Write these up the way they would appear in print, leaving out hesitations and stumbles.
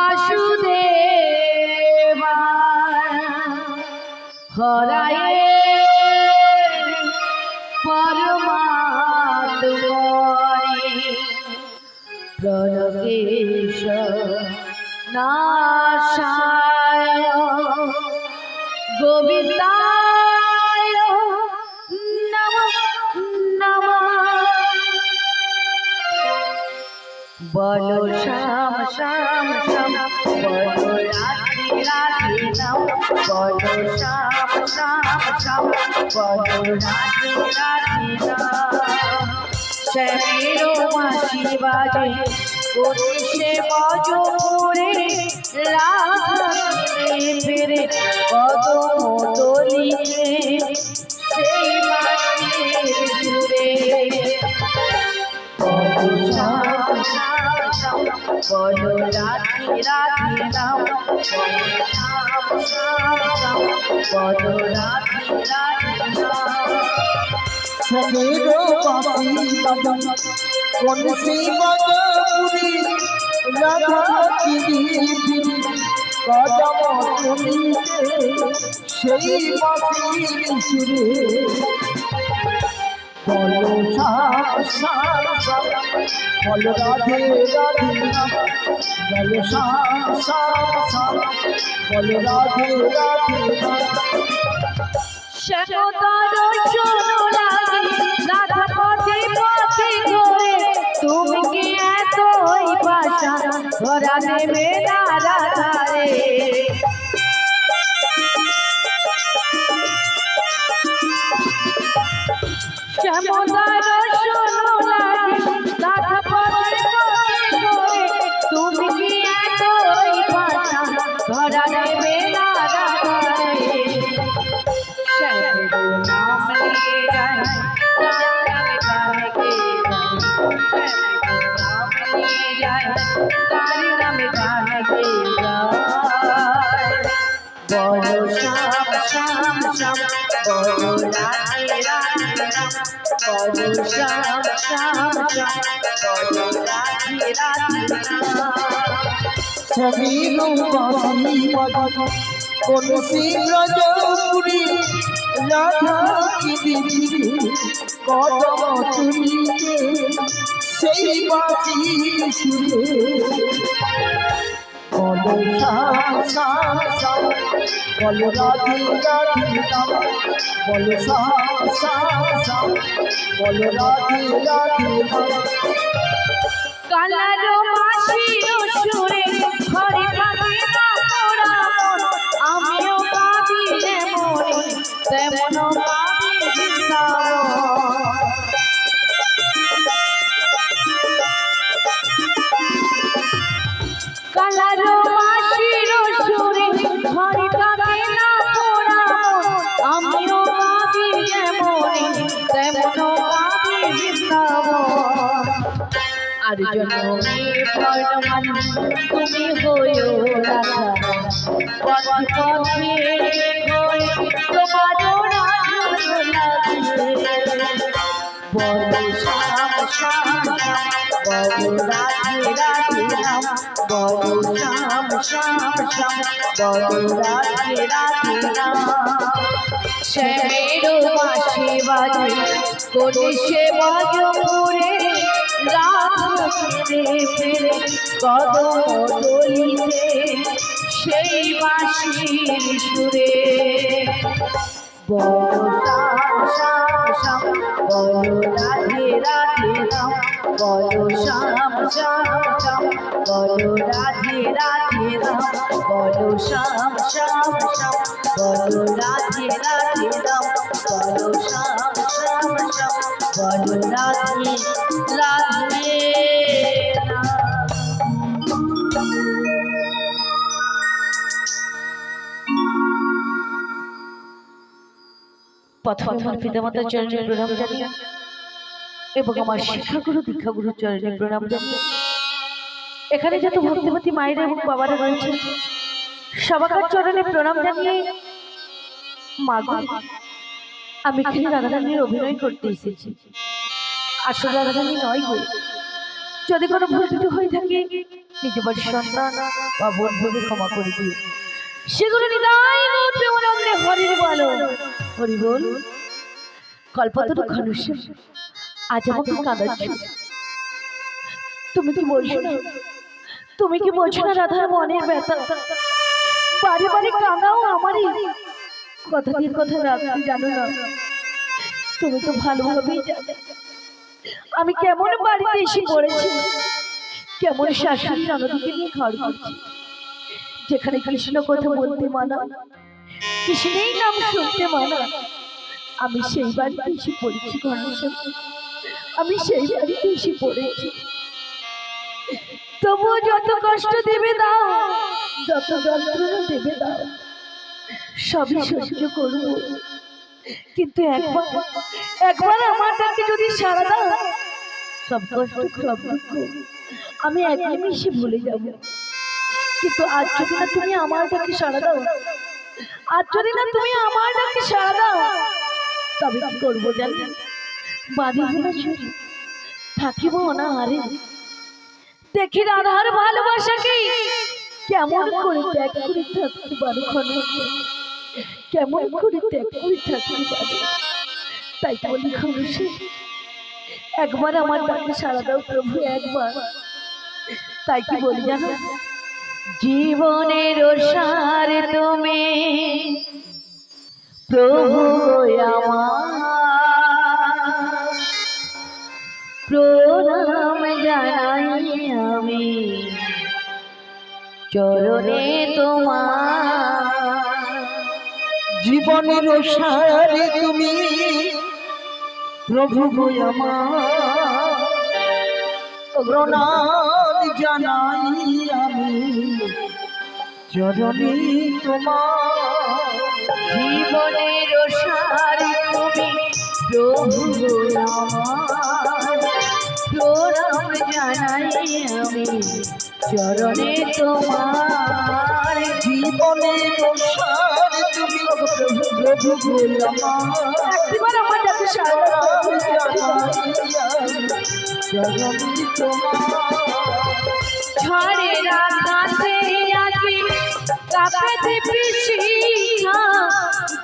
বাসুদেবা হরায়ে পরমাত্মনে প্রণকেশ নাশায় গোবিন্দায় নমঃ নমঃ। বলো শ্যাম শ্যাম শ্যাম বলো রাধে রাধে নাম বলো শ্যাম শ্যাম শ্যাম বলো রাধে রাধে নাম। শ্যামেরও বাঁশি বাজে কোটিশে বজরে রাধে ফেরে কদম দলিতে সেই বাঁশির সুরে। বলো রাধে রাধে নাম বলো শ্যাম শ্যাম শ্যাম বলো রাধে রাধে নাম। শ্যামেরও বাঁশি বাজে কোটিশে বজরে রাধা ফিরি কদম দলিতে সেই বাঁশির সুরে। বলো শ্যাম শ্যাম শ্যাম বলো রাধে রাধে নাম বলো শ্যাম শ্যাম শ্যাম বলো রাধে রাধে নাম। শ্যামতর শোনো লাগে রাধা পথে পথে ঘোরে তুমি কি এতই পাশা ধরা দেবে না রাধারে। শ্যামতর শোনো লাগে রাধা পথে পথে ঘোরে তুমি কি এতই পাশা ধরা দেবে না রাধারে। শ্যামেরও নাম নিয়ে যায় গানে গানে গে যায় শ্যামেরও নাম নিয়ে যায় গানে নামে গানে গে যায়। বলো শ্যাম শ্যাম শ্যাম বলো রাধে রাধে নাম বলো শ্যাম শ্যাম শ্যাম বলো রাধে রাধে নাম। শ্যামেরও বাঁশি বাজে কোটিশে ব্রজপুরী রাধা ফিরি কদম তুলিতে সেই বাঁশির সুরে। বলো শ্যাম শ্যাম শ্যাম বলো রাধে রাধে নাম বলো শ্যাম শ্যাম শ্যাম বলো রাধে রাধে নাম। কালারো বাঁশির সুরে ঘরে থাকে না মোরা মন আমিও কাঁদি যেমন তেমন কাঁদি বৃন্দাবন। কালারো বাঁশির সুরে ঘরে থাকে না মোরা মন আমিও কাঁদি যেমন তেমন কাঁদি বৃন্দাবন। আর জন্মে বর্ণমান তুমি হইও রাধা পথে পথে হয়ে তোমার রাধা লাগে। বলো শ্যাম শ্যাম বলো রাধে রাধে নাম বলো শ্যাম শ্যাম শ্যাম বলো রাধে রাধে নাম। শ্যামেরও বাঁশি বাজে কোটিশে বজরে রাধা ফিরে ফিরে কদম দলিতে সেই বাঁশির সুরে। বলো শ্যাম শ্যাম শ্যাম বলো রাধে রাধে নাম বলো শ্যাম শ্যাম শ্যাম বলো রাধে রাধে নাম বলো শ্যাম শ্যাম শ্যাম বলো রাধে রাধে নাম বলো শ্যাম শ্যাম শ্যাম বলো রাধে রাধে নাম। প্রথমে আমার পিতামাতার চরণে প্রণাম জানিয়ে এবং আমার শিক্ষাগুরু দীক্ষাগুরুর চরণে প্রণাম জানিয়ে এখানে যত ভক্তিমতী মায়েরা এবং বাবারা রয়েছে সবার চরণে প্রণাম জানিয়ে মা গো আমি এখানে রাধারানীর অভিনয় করতে এসেছি। আসলে রাধারানী নয় গো, যদি কোনো ভুল ত্রুটি হয়ে থাকে নিজের বাড়ির সন্তান বা বোন ভেবে ক্ষমা করে দিও। সেগুলো নিদায় গৌর প্রেমানন্দে হরির বলো, হরি বল। কল্পতরু খনুষ আজ আমাকে কাঁদাচ্ছ, তুমি কি বলছো না? তুমি কি বলছো না রাধার মনের ব্যথা? বারে বারে কাঁদাও আমারই কথা দিয়ে কথা রাখতে জানো না? তুমি তো ভালোভাবেই জানো আমি কেমন বাড়িতে এসে পড়েছি, কেমন শাশুড়ি ননদকে নিয়ে ঘর করছি, যেখানে কৃষ্ণ কথা বলতে মানা, কৃষ্ণের নাম শুনতে মানা। আমি সেই বাড়িতে এসে পড়েছি ঘনশ্যাম, আমি সেই বাড়িতে এসে পড়েছি। তবুও যত কষ্ট দেবে দাও, যত যন্ত্রণা দেবে দাও, সবই সহ্য করব। কিন্তু একবার একবার আমার ডাকে যদি সাড়া দাও, সব কষ্ট সব দুঃখ আমি এক নিমিষে ভুলে যাব। কিন্তু আজ যদি না তুমি আমার ডাকে সাড়া দাও, আজ যদি না তুমি আমার ডাকে সাড়া দাও, তবে কি করবো জানি? বাঁধিব না চুরি, থাকিব না হারে। দেখি রাধার ভালোবাসাকে কেমন করে ত্যাগ করে থাকতে পারো ঘনশ্যাম, কেমন করে ত্যাগ করে থাকতে পারো। তাই বলি ঘনশ্যাম, একবার আমার ডাকে সাড়া দাও প্রভু, একবার। তাই কি বলি জানো? জীবনের সার তুমি প্রভু আমার, প্রণাম জানাই আমি চরণে তোমার। জীবনের সারে তুমি প্রভু গো আমার, প্রণাম জানাই আমি চরণে তোমার। জীবনের সার তুমি প্রভু আমার, প্রণাম জানাই আমি চরণে তোমার। জীবনের সার তুমি প্রভু গো আমার, একবার আমার ডাকে সাড়া দাও। চরণে তোমার। ঝড়ের আঘাতে আজি কাঁপেছে পিছিয়া,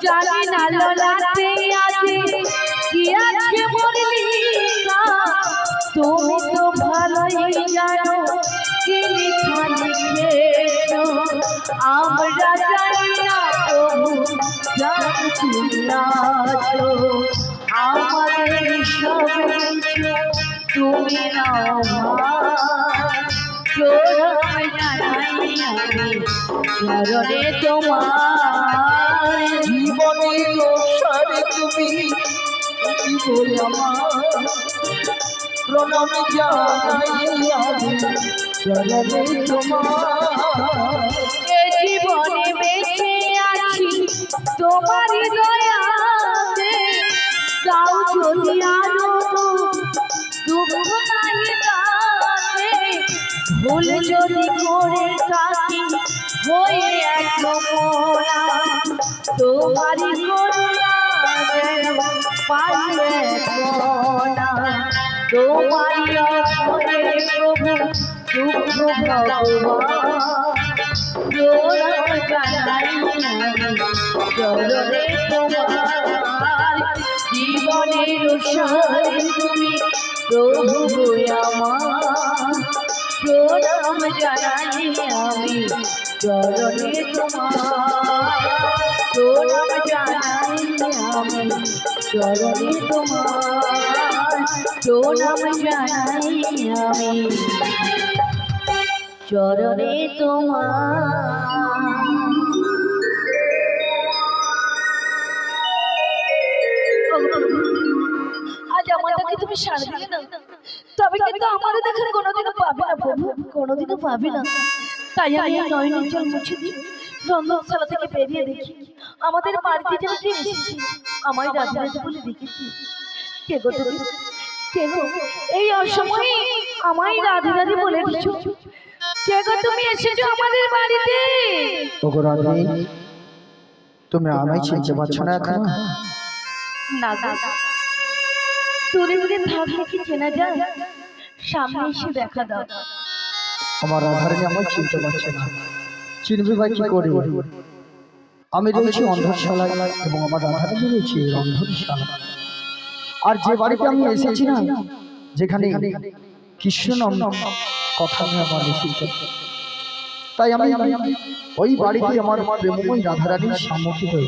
জানি না ললাটে আজি কি আছে মোর লিখা। তুমি তো ভালোই জানো কি লিখা লিখেছো, আমরা জানি না তবু জানি তুমি আছো। আমাদের সব কিছু তুমি নাও ভার, প্রণাম জানাই আমি চরণে তোমার। জীবনের সারে তুমি গো আমার, প্রণাম জানাই আমি চরণে তোমার। এ জীবনে বেঁচে আছি তোমারই দয়াতে, দাও যদি আরো দুঃখ নাই তাতে। ভুল যদি করে থাকি হয়ে এক মোরা, তোমারই করুণা যেন পাইবে না। তোমারই অপরে প্রভু দুঃখ ভগবান, প্রণাম জানাই আমি চরণে তোমার। জীবনের সারে তুমি প্রভু গো আমার, প্রণাম জানাই আমি চরণে তোমার। প্রণাম জানাই আমি চরণে তোমার, প্রণাম জানাই আমি চরণে তোমার। আজ আমাদেরকে তুমি সাড়া দিলে না, তবে কিন্তু আমাদের দেখা কোনোদিনও পাবে না প্রভু, কোনোদিনও পাবে না। তাই আমি নয়নের জল মুছে দিই, রন্ধনশালা থেকে বেরিয়ে দেখি আমাদের বাড়িতে যেন কে এসেছি। আমায় রাজা রাজা বলে দেখেছি। কে গো তুমি? কে গো এই অসময়ে আমায় রাধে রাধে বলে দিচ্ছ? কে গো তুমি এসেছো আমাদের বাড়িতে? ওগো রাধে, তুমি আমায় চিনতে পারছো না এখন? না গো, দূরে দূরে থাকলে কি চেনা যায়? সামনে এসে দেখা দাও। আমার রাধারানী আমায় চিনতে পারছে না। চিনবে ভাই কি করে? আমি রয়েছি অন্ধশালায় এবং আমার রাধারানী রয়েছে রন্ধনশালা। আর যে বাড়িতে আমি এসেছি না, যেখানে কৃষ্ণ নাম কথা নিয়ে আমার লিখিত, তাই আমি ওই বাড়িতে আমার প্রেমময় রাধারানীর সম্মুখীন হয়ে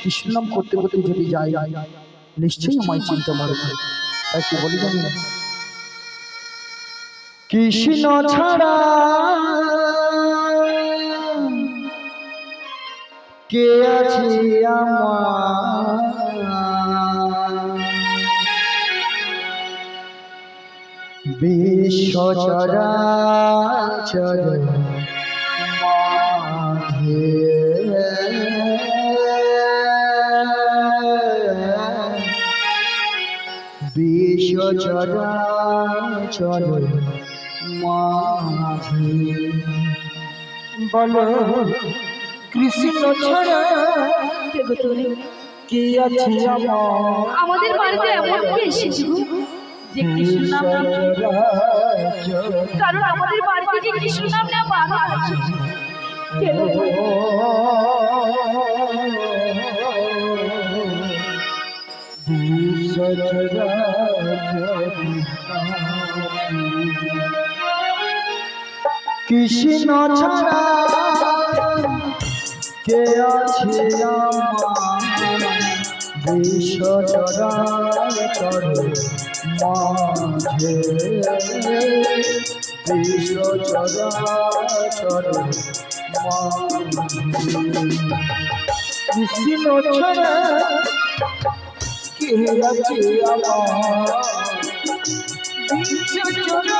কৃষ্ণ নাম করতে করতে যদি যাই, নিশ্চয়ই আমায় চিনতে পারবে। তাই কি বলি জানি, কৃষ্ণ ছাড়া কে আছে আমার, বিশ্ব চরাচর মাঝে বিশ্ব চরাচর মাঝে বলো কৃষ্ণ ছাড়া কে গো তুমি? কে আছে আমাদের বাড়িতে এমন কে এসেছে গো যে কৃষ্ণ নাম নাম? কারণ আমাদের বাড়িতে যে কৃষ্ণ নাম না বাবা আছে। কে গো তুমি? কৃষ্ণ ছাড়া কে আছে আমার, বিশ্ব চরাচর মাঝে বিশ্ব চরাচর মাঝে কৃষ্ণ ছাড়া কে আছে আমার, বিশ্ব চরাচর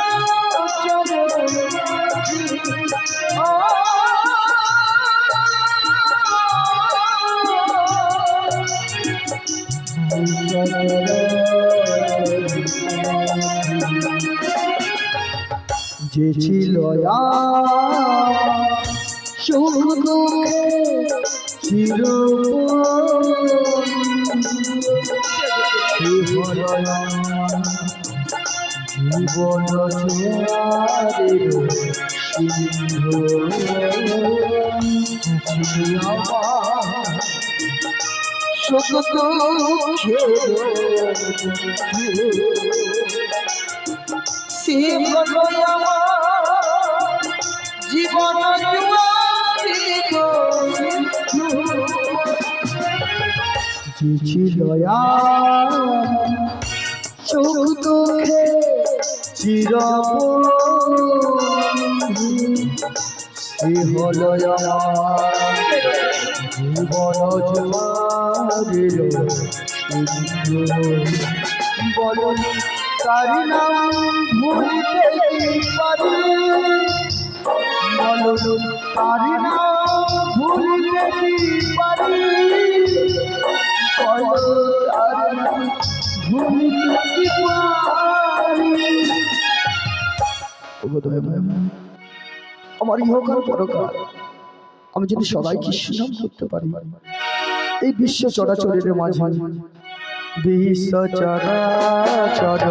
যে ছিল সুখ দুঃখে চির জীবন সিন্ধু সুখ দুঃখে জীবন যে ছিল সুখ দুঃখে চির সে হল জীবন জুয়ারের সিন্ধু বলো তার নাম ভুলিতে পারি, বলো তার নাম ভুলিতে পারি, বলো তার নাম ভুলিতে পারি। আমার ইহকাল পরকাল আমি যদি সবাই কৃষ্ণ নাম করতে পারি, এই বিশ্ব চরাচরের মাঝে বিশ্ব চরাচর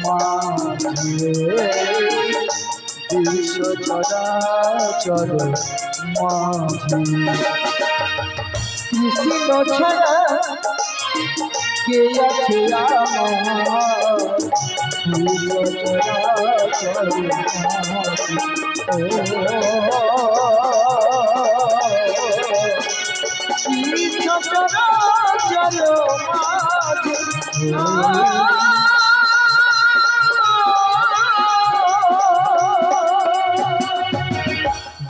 মাঝে বিশ্ব চরাচর মাঝে কৃষ্ণ ছাড়া কে আছে আমার, বিশ্ব চরাচর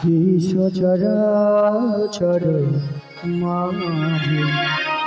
বিশ্ব চরাচর মাঝে